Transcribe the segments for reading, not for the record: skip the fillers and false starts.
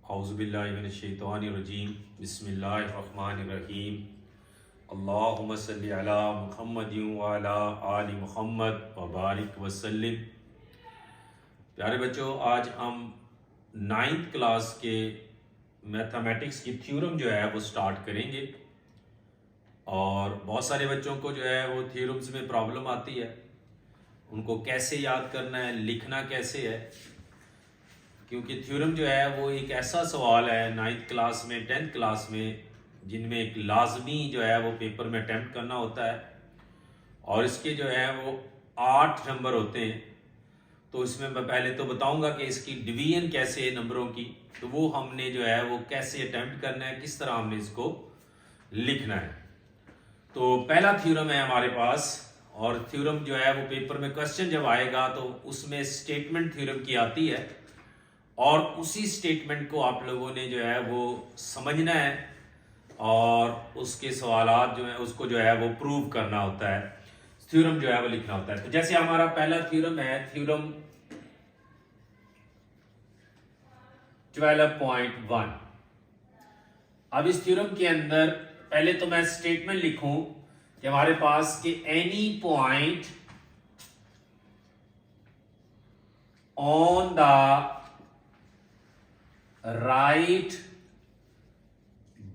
औज़ुबिल्लाहिमिनश्शैतानिर्रजीम बिस्मिल्लाहिर्रहमानिर्रहीम अल्लाहुम्मा सल्लि अला मुहम्मदिन व अला आलि मुहम्मद व बारिक वसल्लिम। प्यारे बच्चों, आज हम 9th क्लास के मैथमेटिक्स की थ्योरम जो है वो स्टार्ट करेंगे। और बहुत सारे बच्चों को जो है वो थ्योरम्स में प्रॉब्लम आती है, उनको कैसे याद करना है, लिखना कैसे है, क्योंकि थ्योरम जो है वो एक ऐसा सवाल है 9th क्लास में 10th क्लास में जिनमें एक लाजमी जो है वो पेपर में अटैम्प्ट करना होता है और इसके जो है वो 8 नंबर होते हैं। तो इसमें मैं पहले तो बताऊंगा कि इसकी डिवीजन कैसे है नंबरों की, तो वो हमने जो है वो कैसे अटैम्प्ट करना है, किस तरह हमने इसको लिखना है। तो पहला थ्योरम है हमारे पास, और थ्योरम जो है वो पेपर में क्वेश्चन जब आएगा तो उसमें स्टेटमेंट थ्योरम की आती है और उसी स्टेटमेंट को आप लोगों ने जो है वो समझना है और उसके सवालात जो है उसको जो है वो प्रूव करना होता है, थ्योरम जो है वो लिखना होता है। तो जैसे हमारा पहला थ्योरम है थ्योरम 12.1। अब इस थ्योरम के अंदर पहले तो मैं स्टेटमेंट लिखूं कि हमारे पास कि any point on the right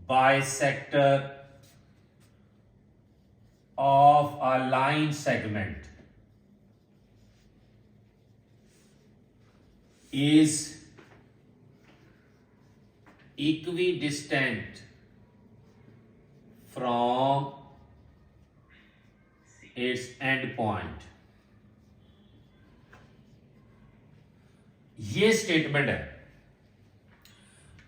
bisector of a line segment is equidistant from its end point। ये स्टेटमेंट है।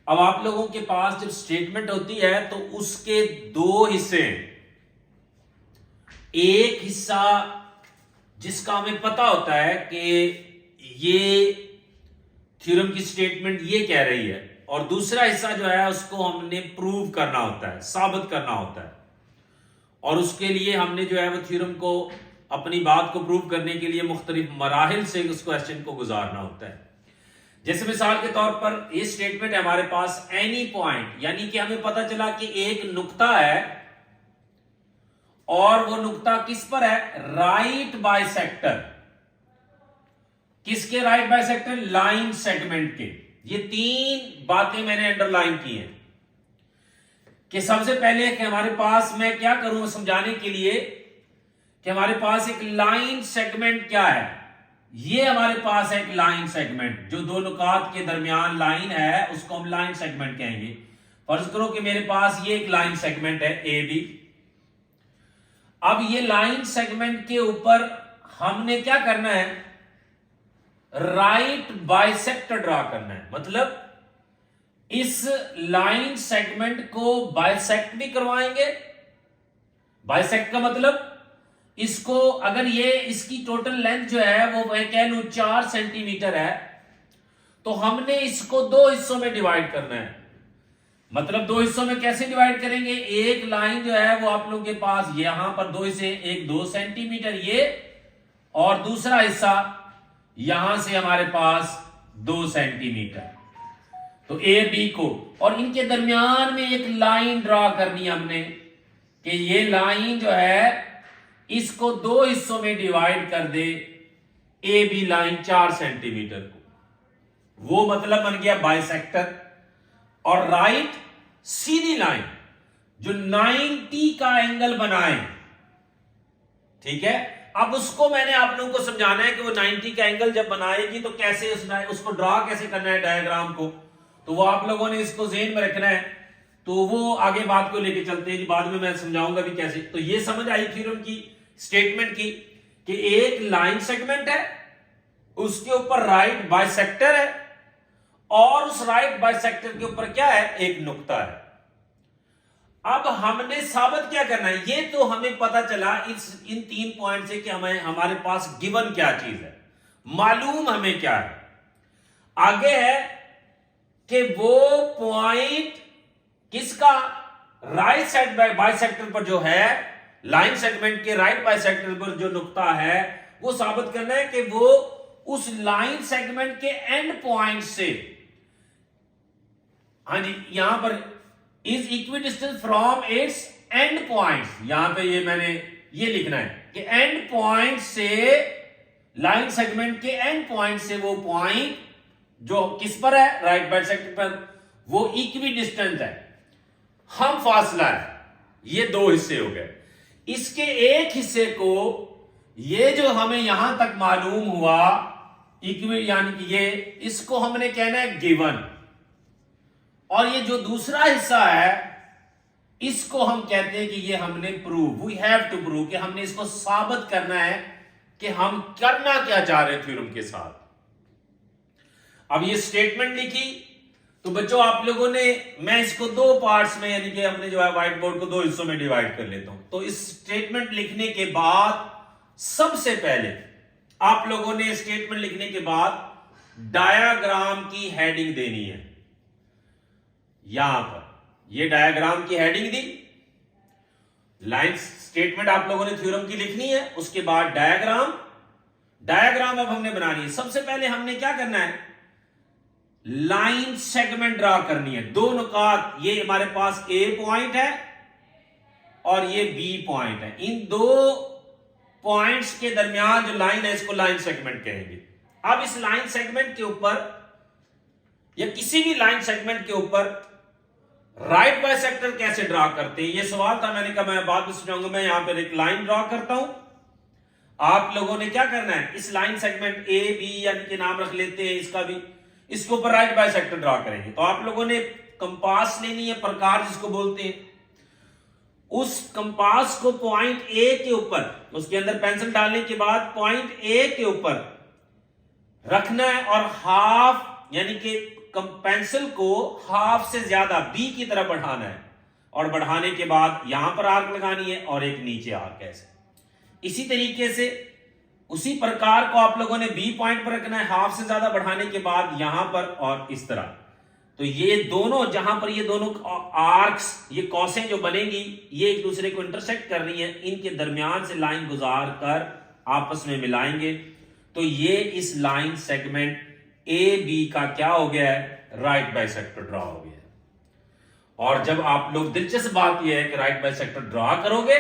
अब आप लोगों के पास जब स्टेटमेंट होती है तो उसके दो हिस्से हैं। एक हिस्सा जिसका हमें पता होता है कि ये थ्योरम की स्टेटमेंट ये कह रही है, और दूसरा हिस्सा जो है उसको हमने प्रूव करना होता है, साबित करना होता है। और उसके लिए हमने जो है वो थ्योरम को, अपनी बात को प्रूव करने के लिए मुख्तलिफ मराहिल से उस क्वेश्चन को गुजारना होता है। जैसे मिसाल के तौर पर ये स्टेटमेंट है हमारे पास एनी पॉइंट, यानी कि हमें पता चला कि एक नुक्ता है और वो नुक्ता किस पर है, राइट बाइसेक्टर। किसके राइट बाइसेक्टर? लाइन सेगमेंट के। ये तीन बातें मैंने अंडरलाइन की हैं कि सबसे पहले कि हमारे पास, मैं क्या करूं समझाने के लिए कि हमारे पास एक लाइन सेगमेंट क्या है। ये हमारे पास है एक लाइन सेगमेंट, जो दो नुकात के दरमियान लाइन है उसको हम लाइन सेगमेंट कहेंगे। फर्ज करो कि मेरे पास ये एक लाइन सेगमेंट है ए बी। अब ये लाइन सेगमेंट के ऊपर हमने क्या करना है, राइट बाइसेक्टर ड्रा करना है। मतलब इस लाइन सेगमेंट को बाइसेक्ट भी करवाएंगे। बाइसेक्ट का मतलब इसको, अगर ये इसकी टोटल लेंथ जो है वो मैं कह लूं 4 सेंटीमीटर है, तो हमने इसको दो हिस्सों में डिवाइड करना है। मतलब दो हिस्सों में कैसे डिवाइड करेंगे, एक लाइन जो है वो आप लोगों के पास यहां पर दो हिस्से, एक 2 सेंटीमीटर ये, और दूसरा हिस्सा यहां से हमारे पास 2 सेंटीमीटर। तो ए बी को, और इनके दरमियान में एक लाइन ड्रा करनी हमने कि ये लाइन जो है इसको दो हिस्सों में डिवाइड कर दे, ए बी लाइन 4 सेंटीमीटर को। वो मतलब बन गया बाइसेक्टर। और राइट सीधी लाइन जो 90 का एंगल बनाए, ठीक है। अब उसको मैंने आप लोगों को समझाना है कि वो 90 का एंगल जब बनाएगी तो कैसे उसको ड्रा कैसे करना है डायग्राम को। तो वो आप लोगों ने इसको ज़हन में रखना है। तो वो आगे बात को लेके चलते हैं, बाद में मैं समझाऊंगा भी कैसे। तो ये समझ आई थ्योरम की स्टेटमेंट की कि एक लाइन सेगमेंट है, उसके ऊपर राइट बाइसेक्टर है, और उस राइट बाइसेक्टर के ऊपर क्या है, एक नुक्ता है। अब हमने साबित क्या करना है, ये तो हमें पता चला इन 3 पॉइंट से कि हमारे पास गिवन क्या चीज है, मालूम हमें क्या है। आगे है कि वो पॉइंट किसका, राइट साइड बाइसेक्टर पर जो है, लाइन सेगमेंट के राइट बाइसेक्टर पर जो नुक्ता है, वो साबित करना है कि वो उस लाइन सेगमेंट के एंड पॉइंट से हाँ जी, यहां पर is equi distance from its and points, यहां पे ये मैंने ये लिखना है कि एंड पॉइंट से, लाइन सेगमेंट के एंड पॉइंट से वो पॉइंट जो किस पर है, राइट बाइसेक्टर पर, वो इक्वी डिस्टेंस है, हम फासला है। ये दो हिस्से हो गए। इसके एक हिस्से को, ये जो हमें यहां तक मालूम हुआ इक्वी, यानी कि ये, इसको हमने कहना है गिवन, और ये जो दूसरा हिस्सा है इसको हम कहते हैं कि ये हमने prove, we have to prove, कि हमने इसको साबित करना है कि हम करना क्या चाह रहे थ्योरम के साथ। अब ये स्टेटमेंट लिखी तो बच्चों आप लोगों ने, मैं इसको दो पार्ट्स में, यानी कि हमने जो है व्हाइट बोर्ड को दो हिस्सों में डिवाइड कर लेता हूं। तो इस स्टेटमेंट लिखने के बाद सबसे पहले आप लोगों ने स्टेटमेंट लिखने के बाद डायाग्राम की हेडिंग देनी है। यहां पर ये डायाग्राम की हेडिंग दी, लाइन स्टेटमेंट आप लोगों ने थ्योरम की लिखनी है, उसके बाद डायाग्राम अब हमने बनानी है। सबसे पहले हमने क्या करना है, लाइन सेगमेंट ड्रा करनी है। दो नुकात, ये हमारे पास ए पॉइंट है और ये बी पॉइंट है, इन दो पॉइंट्स के दरमियान जो लाइन है इसको लाइन सेगमेंट कहेंगे। अब इस लाइन सेगमेंट के ऊपर या किसी भी लाइन सेगमेंट के ऊपर राइट बाइसेक्टर कैसे ड्रा करते हैं, ये सवाल था। मैंने कहा मैं बाद में समझाऊंगा। मैं यहां पर एक लाइन ड्रा करता हूं, आप लोगों ने क्या करना है, इस लाइन सेगमेंट ए बी यानी कि नाम रख लेते हैं इसका भी, इसके ऊपर राइट बाइसेक्टर ड्रा करेंगे। तो आप लोगों ने कंपास लेनी है, प्रकार जिसको बोलते हैं, उस कंपास को पॉइंट ए के ऊपर, उसके अंदर पेंसिल डालने के बाद पॉइंट ए के ऊपर रखना है और हाफ, यानी कि पेंसिल को हाफ से ज्यादा बी की तरफ बढ़ाना है, और बढ़ाने के बाद यहां पर आर्क लगानी है और एक नीचे आर्क, ऐसे। इसी तरीके से उसी प्रकार को आप लोगों ने बी पॉइंट पर रखना है, हाफ से ज्यादा बढ़ाने के बाद यहां पर और इस तरह। तो ये दोनों, जहां पर ये दोनों आर्क्स, ये कौसें जो बनेंगी, ये एक दूसरे को इंटरसेक्ट कर रही हैं, इनके दरमियान से लाइन गुजार कर आपस में मिलाएंगे। तो ये इस लाइन सेगमेंट ए बी का क्या हो गया है, राइट बाइसेक्टर ड्रा हो गया है। और जब आप लोग, दिलचस्प बात यह है कि राइट बाइसेक्टर ड्रा करोगे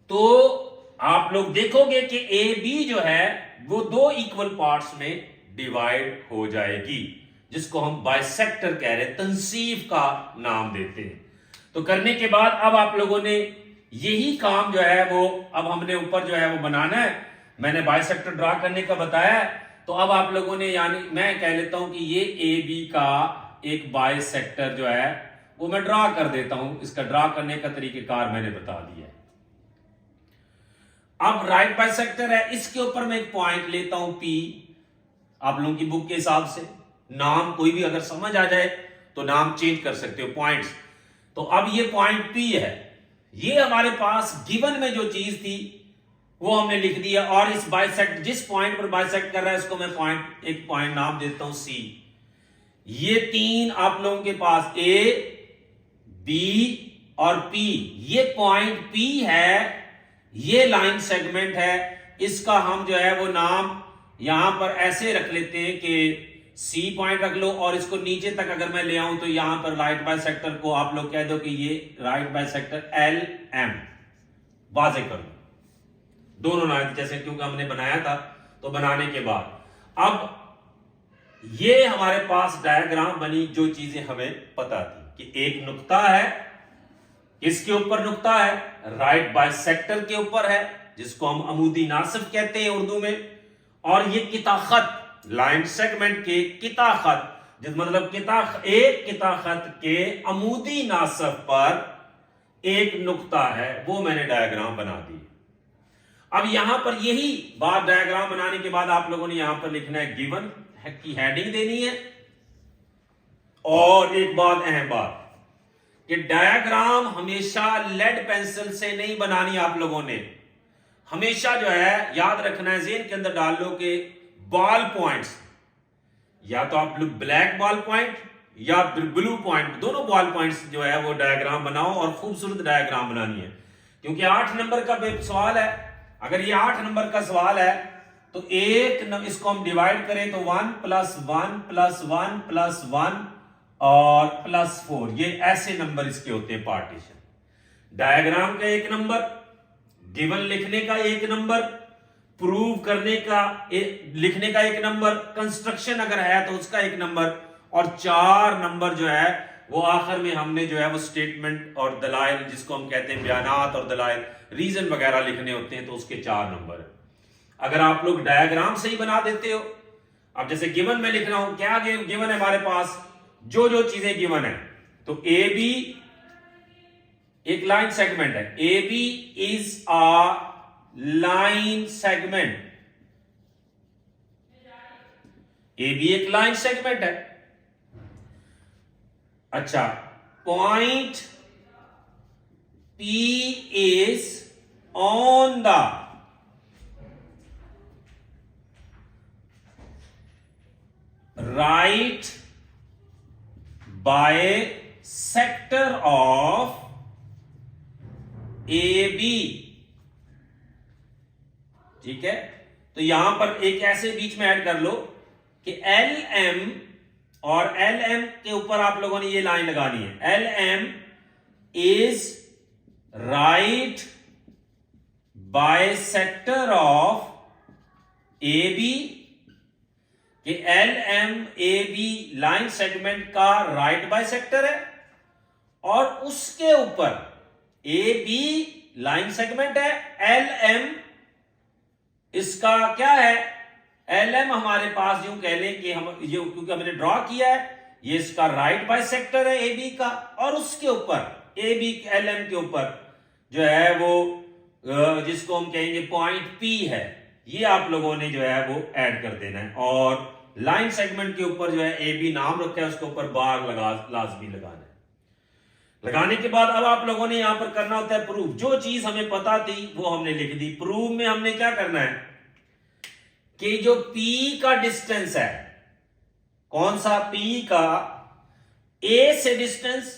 तो आप लोग देखोगे कि ए बी जो है वो दो इक्वल पार्ट्स में डिवाइड हो जाएगी, जिसको हम बाइसेक्टर कह रहे हैं, तंसीफ का नाम देते हैं। तो करने के बाद अब आप लोगों ने यही काम जो है वो अब हमने ऊपर जो है वो बनाना है। मैंने बाइसेक्टर ड्रा करने का बताया, तो अब आप लोगों ने, यानी मैं कह लेता हूं कि ये ए बी का एक बाइसेक्टर जो है वो मैं ड्रा कर देता हूं। इसका ड्रा करने का तरीकेकार मैंने बता दिया है। अब राइट बाइसेक्टर है, इसके ऊपर मैं एक पॉइंट लेता हूं पी। आप लोगों की बुक के हिसाब से नाम कोई भी अगर समझ आ जाए तो नाम चेंज कर सकते हो, पॉइंट्स। तो अब ये पॉइंट पी है, ये हमारे पास गिवन में जो चीज थी वो हमने लिख दिया, और इस बाइसेक्ट, जिस पॉइंट पर बाइसेक्ट कर रहा है उसको मैं पॉइंट, एक पॉइंट नाम देता हूं सी। ये तीन आप लोगों के पास ए बी और पी, ये पॉइंट पी है, ये लाइन सेगमेंट है, इसका हम जो है वो नाम यहां पर ऐसे रख लेते हैं कि सी पॉइंट रख लो, और इसको नीचे तक अगर मैं ले आऊं तो यहां पर राइट बाइसेक्टर को आप लोग कह दो कि ये राइट बाइसेक्टर एल एम, वाजे कर दो दोनों नाम, जैसे क्योंकि हमने बनाया था। तो बनाने के बाद अब ये हमारे पास डायग्राम बनी, जो चीजें हमें पता थी कि एक नुक्ता है, इसके ऊपर नुक्ता है, राइट बाइसेक्टर के ऊपर है, जिसको हम अमूदी नासिफ कहते हैं उर्दू में, और ये किताखत, लाइन सेगमेंट के किताखत, जिस मतलब एक किताखत के अमूदी नासिफ पर एक नुक्ता है, वो मैंने डायग्राम बना दी। अब यहां पर यही बात, डायग्राम बनाने के बाद आप लोगों ने यहां पर लिखना है गिवन की हेडिंग देनी है। और एक बात, अहम बात, कि डायग्राम हमेशा लेड पेंसिल से नहीं बनानी। आप लोगों ने हमेशा जो है याद रखना है, जेहन के अंदर डाल लो कि बॉल पॉइंट्स, या तो आप लोग ब्लैक बॉल पॉइंट या ब्लू पॉइंट, दोनों बॉल पॉइंट्स जो है वो डायग्राम बनाओ, और खूबसूरत डायग्राम बनानी है। क्योंकि 8 नंबर का सवाल है, अगर ये 8 नंबर का सवाल है तो इसको हम डिवाइड करें तो 1 + 1 + 1 + 1 और +4, ये ऐसे नंबर इसके होते हैं पार्टीशन। डायग्राम का एक नंबर, गिवन लिखने का एक नंबर, प्रूव करने का लिखने का एक नंबर, कंस्ट्रक्शन अगर है तो उसका एक नंबर, और 4 नंबर जो है वो आखिर में हमने जो है वो स्टेटमेंट और दलाइल, जिसको हम कहते हैं बयानात और दलाइल, रीजन वगैरह लिखने होते हैं, तो उसके 4 नंबर है। अगर आप लोग डायग्राम से ही बना देते हो, अब जैसे गिवन में लिख रहा हूं, क्या गिवन है हमारे पास, जो जो चीजें गिवन है, तो ए बी एक लाइन सेगमेंट है, A B is a line segment, A B एक लाइन सेगमेंट है। अच्छा, point P is on the right bisector of A B. ठीक है, तो यहां पर एक ऐसे बीच में ऐड कर लो कि एल एम, और एल एम के ऊपर आप लोगों ने ये लाइन लगानी है, L M is right bisector of A B, कि L M A B line segment का राइट बाय सेक्टर है, और उसके ऊपर ए बी लाइन सेगमेंट है, एल एम इसका क्या है, एल एम हमारे पास यूं कह लें कि हम ये क्योंकि हमने ड्रॉ किया है, ये इसका राइट बाय सेक्टर है ए बी का, और उसके ऊपर ए बी एल एम के ऊपर जो है वो जिसको हम कहेंगे पॉइंट पी है, ये आप लोगों ने जो है वो ऐड कर देना है। और लाइन सेगमेंट के ऊपर जो है ए बी नाम रखा है, उसके ऊपर बार लाजमी लगाना है। लगाने के बाद अब आप लोगों ने यहां पर करना होता है प्रूफ। जो चीज हमें पता थी वो हमने लिख दी। प्रूफ में हमने क्या करना है कि जो P का डिस्टेंस है, कौन सा, P का A से डिस्टेंस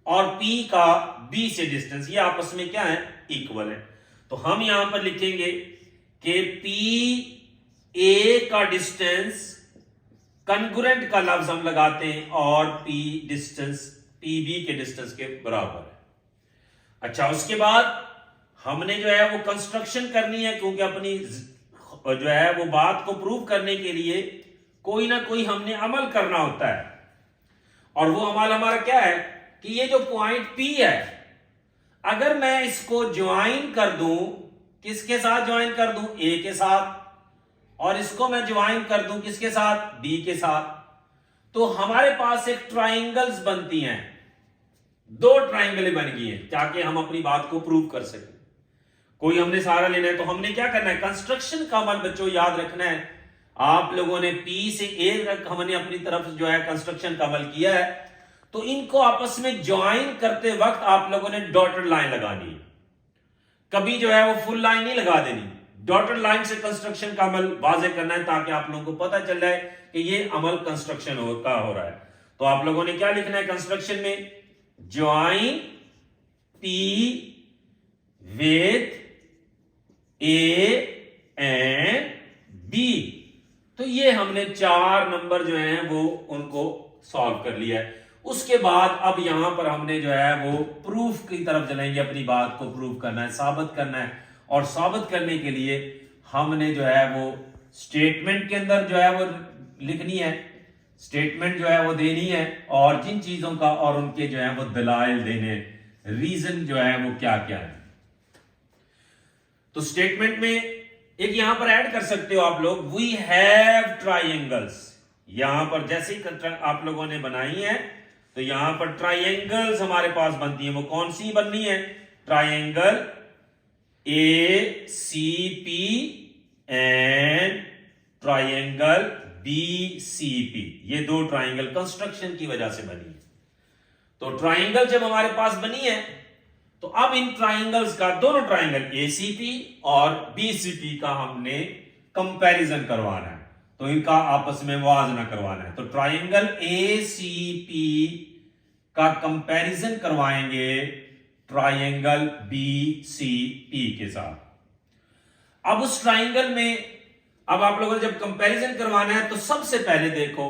और P का B से डिस्टेंस, ये आपस में क्या है, इक्वल है। तो हम यहां पर लिखेंगे कि P A का डिस्टेंस, कंकरेंट का लफ्ज हम लगाते हैं, और P डिस्टेंस P B के डिस्टेंस के बराबर है। अच्छा, उसके बाद हमने जो है वो कंस्ट्रक्शन करनी है, क्योंकि अपनी जो है वो बात को प्रूव करने के लिए कोई ना कोई हमने अमल करना होता है। और वो अमल हमारा क्या है कि ये जो पॉइंट P है, अगर मैं इसको ज्वाइन कर दूं, किसके साथ ज्वाइन कर दूं, A के साथ, और इसको मैं ज्वाइन कर दूं किसके साथ, B के साथ, तो हमारे पास एक ट्राइंगल्स बनती हैं, 2 ट्राइंगल बन गई हैं, ताकि हम अपनी बात को प्रूव कर सकें। कोई हमने सहारा लेना है, तो हमने क्या करना है, कंस्ट्रक्शन का अमल बच्चों याद रखना है। आप लोगों ने P से A तक हमने अपनी तरफ जो है कंस्ट्रक्शन का अमल किया है, तो इनको आपस में ज्वाइन करते वक्त आप लोगों ने डॉटेड लाइन लगानी है। कभी जो है वो फुल लाइन नहीं लगा देनी, डॉटेड लाइन से कंस्ट्रक्शन का अमल वाज़ेह करना है, ताकि आप लोगों को पता चल जाए कि ये अमल कंस्ट्रक्शन का हो रहा है। तो आप लोगों ने क्या लिखना है कंस्ट्रक्शन में, join P with A and B। तो ये हमने 4 नंबर जो हैं वो उनको सॉल्व कर लिया है। उसके बाद अब यहां पर हमने जो है वो प्रूफ की तरफ चलेंगे, अपनी बात को प्रूफ करना है, साबित करना है। और साबित करने के लिए हमने जो है वो स्टेटमेंट के अंदर जो है वो लिखनी है, स्टेटमेंट जो है वो देनी है, और जिन चीजों का और उनके जो है वो दलाइल देने, रीजन जो है वो क्या क्या है। तो स्टेटमेंट में एक यहां पर ऐड कर सकते हो आप लोग, वी हैव ट्राइंगल्स। यहां पर जैसे ही आप लोगों ने बनाई है, तो यहां पर ट्राइंगल्स हमारे पास बनती है। वो कौन सी बननी है, triangle ACP and triangle BCP। ये 2 ट्राइंगल कंस्ट्रक्शन की वजह से बनी है। तो ट्राइंगल जब हमारे पास बनी है, तो अब इन ट्राइंगल्स का, दोनों ट्राइंगल ACP और BCP का हमने कंपैरिजन करवाना है, तो इनका आपस में मुआवजा करवाना है। तो ट्राइंगल ACP का कंपैरिजन करवाएंगे ट्राइंगल BCP के साथ। अब उस ट्राइंगल में अब आप लोगों ने जब कंपैरिजन करवाना है, तो सबसे पहले देखो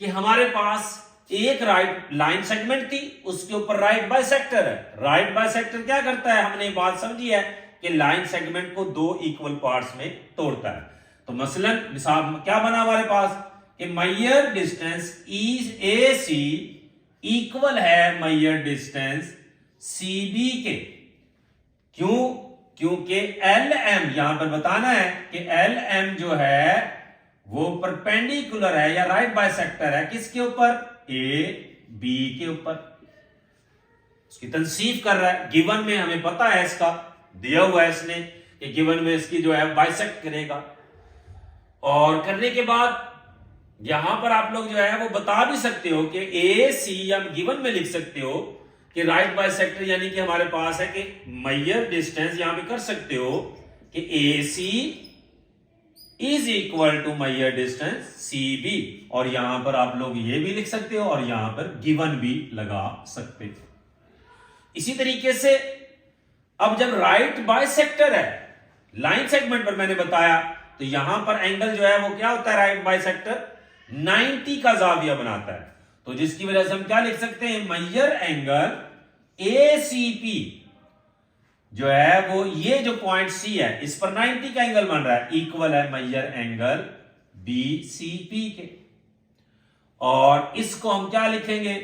कि हमारे पास एक राइट लाइन सेगमेंट थी, उसके ऊपर राइट बाइसेक्टर है। राइट बाइसेक्टर क्या करता है, हमने बात समझी है कि लाइन सेगमेंट को दो इक्वल पार्ट्स में तोड़ता है। तो मसलन मिसाल क्या बना हमारे पास कि मैयर डिस्टेंस ए सी इक्वल है मैयर डिस्टेंस सी बी के। क्यों? क्योंकि एल एम यहां पर बताना है कि एल एम जो है वो परपेंडिकुलर है या राइट बाइसेक्टर है किसके ऊपर, ए बी के ऊपर। उसकी तनसीफ कर रहा है, गिवन में हमें पता है, इसका दिया हुआ है इसने कि गिवन में इसकी जो है बाइसेक्ट करेगा। और करने के बाद यहां पर आप लोग जो है वो बता भी सकते हो कि ए सी या गिवन में लिख सकते हो कि राइट बाइसेक्टर, यानी कि हमारे पास है कि मैयर डिस्टेंस यहां पे कर सकते हो कि A C is equal to मैयर डिस्टेंस सी बी, और यहां पर आप लोग ये भी लिख सकते हो और यहां पर गिवन भी लगा सकते हो। इसी तरीके से अब जब राइट बाइसेक्टर है लाइन सेगमेंट पर, मैंने बताया, तो यहां पर एंगल जो है वो क्या होता है, राइट बाइसेक्टर 90 का जाविया बनाता है। तो जिसकी वजह से हम क्या लिख सकते हैं, मैयर एंगल ACP जो है वो ये जो पॉइंट C है इस पर 90 का एंगल बन रहा है, इक्वल है मैयर एंगल BCP के। और इसको हम क्या लिखेंगे,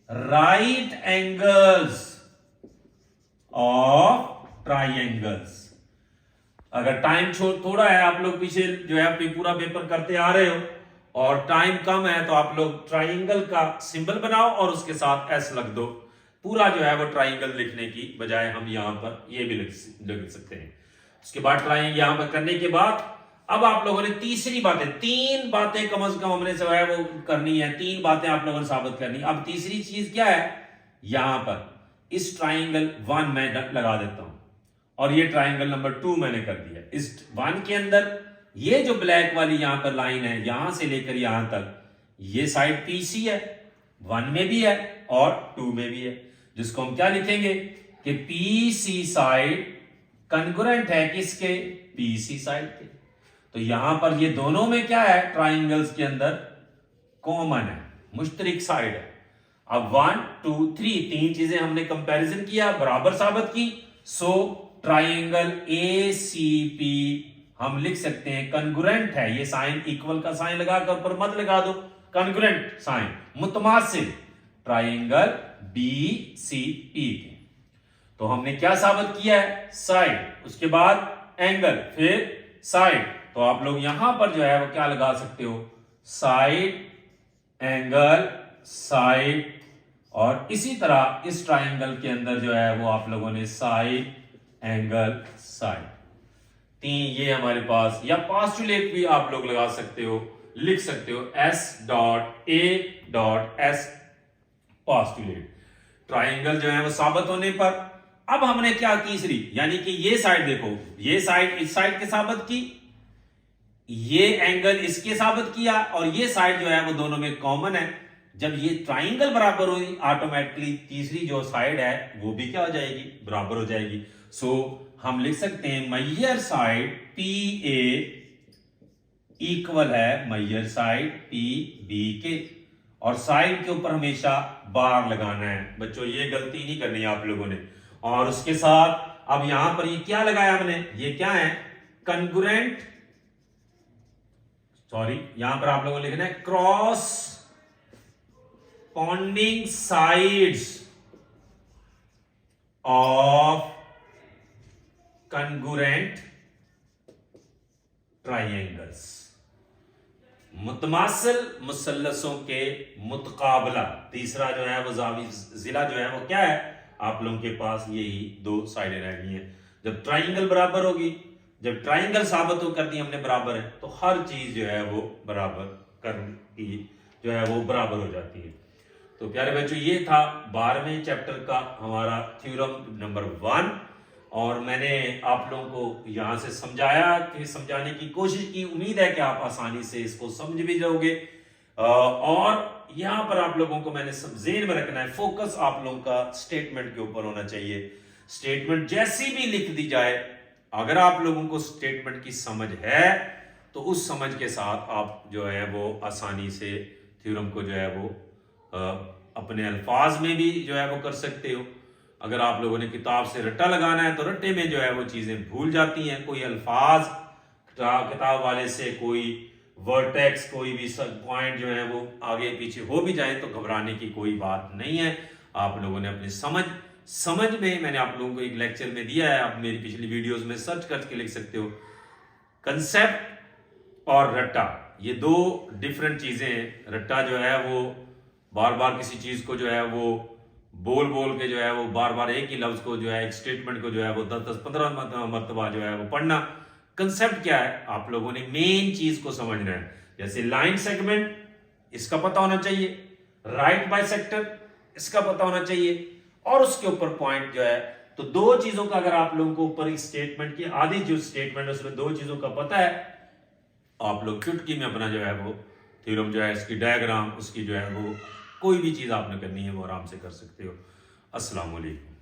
राइट एंगल्स ऑफ ट्राइंगल्स। अगर टाइम थोड़ा है, आप लोग पीछे जो है अपनी पूरा पेपर करते आ रहे हो और टाइम कम है, तो आप लोग ट्राइंगल का सिंबल बनाओ और उसके साथ एस लग दो। पूरा जो है वो ट्राइंगल लिखने की बजाय हम यहां पर ये भी लिख सकते हैं। उसके बाद ट्राइंगल यहां पर करने के बाद अब आप लोगों ने तीसरी बातें, तीन बातें कम से कम हमने जो है वो करनी है, तीन बातें आप लोगों ने साबित करनी। अब तीसरी चीज क्या है, यहां पर इस ट्राइंगल 1 में लगा देता हूं और ये ट्राइंगल नंबर 2 मैंने कर दिया। इस 1 के अंदर ये जो ब्लैक वाली यहां पर लाइन है, यहां से लेकर यहां तक, ये साइड पीसी है, 1 में भी है और 2 में भी है, जिसको हम क्या लिखेंगे कि पीसी साइड कॉन्ग्रुएंट है किसके, पीसी साइड के। तो यहां पर ये दोनों में क्या है, ट्राइंगल्स के अंदर कॉमन है, मुश्तरिक साइड है। अब 1 2 3 तीन चीजें हमने कंपैरिजन किया, बराबर साबित की। सो ट्राइंगल ACP हम लिख सकते हैं कॉन्ग्रुएंट है, ये साइन इक्वल का साइन लगाकर ऊपर मत लगा दो, कॉन्ग्रुएंट साइन, मुतमासिल ट्राइंगल BCP के। तो हमने क्या साबित किया है, साइड, उसके बाद एंगल, फिर साइड। तो आप लोग यहां पर जो है वो क्या लगा सकते हो, साइड एंगल साइड, और इसी तरह इस ट्राइंगल के अंदर जो है वो आप लोगों ने साइड एंगल साइड, तीन ये हमारे पास, या पोस्टुलेट भी आप लोग लगा सकते हो, लिख सकते हो S.A.S पोस्टुलेट। ट्राइंगल जो है वो साबित होने पर अब हमने क्या, तीसरी, यानी कि ये साइड देखो, ये साइड इस साइड के साबित की, ये एंगल इसके साबित किया, और ये साइड जो है वो दोनों में कॉमन है। जब ये ट्राइंगल बराबर हुई, ऑटोमेटिकली तीसरी जो साइड है वो भी क्या हो जाएगी, बराबर हो जाएगी। सो हम लिख सकते हैं मैयर साइड PA इक्वल है मैयर साइड PB के, और साइड के ऊपर हमेशा बार लगाना है बच्चों, ये गलती नहीं करनी है आप लोगों ने। और उसके साथ अब यहां पर ये क्या लगाया हमने, ये क्या है, कॉन्ग्रुएंट, सॉरी यहां पर आप लोगों को लिखना है corresponding sides of congruent triangles, मुतमासिल मुसल्लसों के मुतकाबला। तीसरा जो है वो जिला जो है वो क्या है, आप लोगों के पास यही दो साइडें रह गई हैं। जब ट्राइंगल बराबर होगी, जब ट्राइंगल साबित हो कर दी हमने बराबर है, तो हर चीज जो है वो बराबर करनी जो है वो बराबर हो जाती है। तो प्यारे बच्चों, ये था 12वें चैप्टर का हमारा थ्योरम नंबर 1, और मैंने आप लोगों को यहां से समझाने की कोशिश की। उम्मीद है कि आप आसानी से इसको समझ भी जाओगे। और यहां पर आप लोगों को मैंने सब ज़हन में रखना है, फोकस आप लोगों का स्टेटमेंट के ऊपर होना चाहिए। स्टेटमेंट जैसी भी लिख दी जाए, अगर आप लोगों को स्टेटमेंट की समझ है तो उस समझ के साथ आप जो है वो आसानी से थ्योरम को जो है वो अपने अल्फाज में भी जो है वो कर सकते हो। अगर आप लोगों ने किताब से रट्टा लगाना है तो रट्टे में जो है वो चीज़ें भूल जाती हैं। कोई अल्फाज किताब वाले से कोई वर्टेक्स कोई भी सब पॉइंट जो है वो आगे पीछे हो भी जाए तो घबराने की कोई बात नहीं है। आप लोगों ने अपनी समझ में, मैंने आप लोगों को एक लेक्चर में दिया है, आप मेरी पिछली वीडियोस में सर्च करके लिख सकते हो। कंसेप्ट और रट्टा ये दो डिफरेंट चीजें हैं। रट्टा जो है वो बार बार किसी चीज को जो है वो बोल के जो है वो बार बार एक ही लफ्ज को जो है, एक स्टेटमेंट को जो है वो 10-15 मरतबा जो है वो पढ़ना। कंसेप्ट क्या है, आप लोगों ने मेन चीज को समझना है। जैसे लाइन सेगमेंट, इसका पता होना चाहिए। राइट बाइसेक्टर, इसका पता होना चाहिए। और उसके ऊपर पॉइंट जो है, तो दो चीजों का अगर आप लोगों को ऊपर इस स्टेटमेंट की आधी जो स्टेटमेंट है उसमें दो चीजों का पता है, आप लोग चुटकी में अपना जो है वो थ्योरम जो है, इसकी डायग्राम, उसकी जो है वो कोई भी चीज आपने करनी है वो आराम से कर सकते हो। अस्सलाम वालेकुम।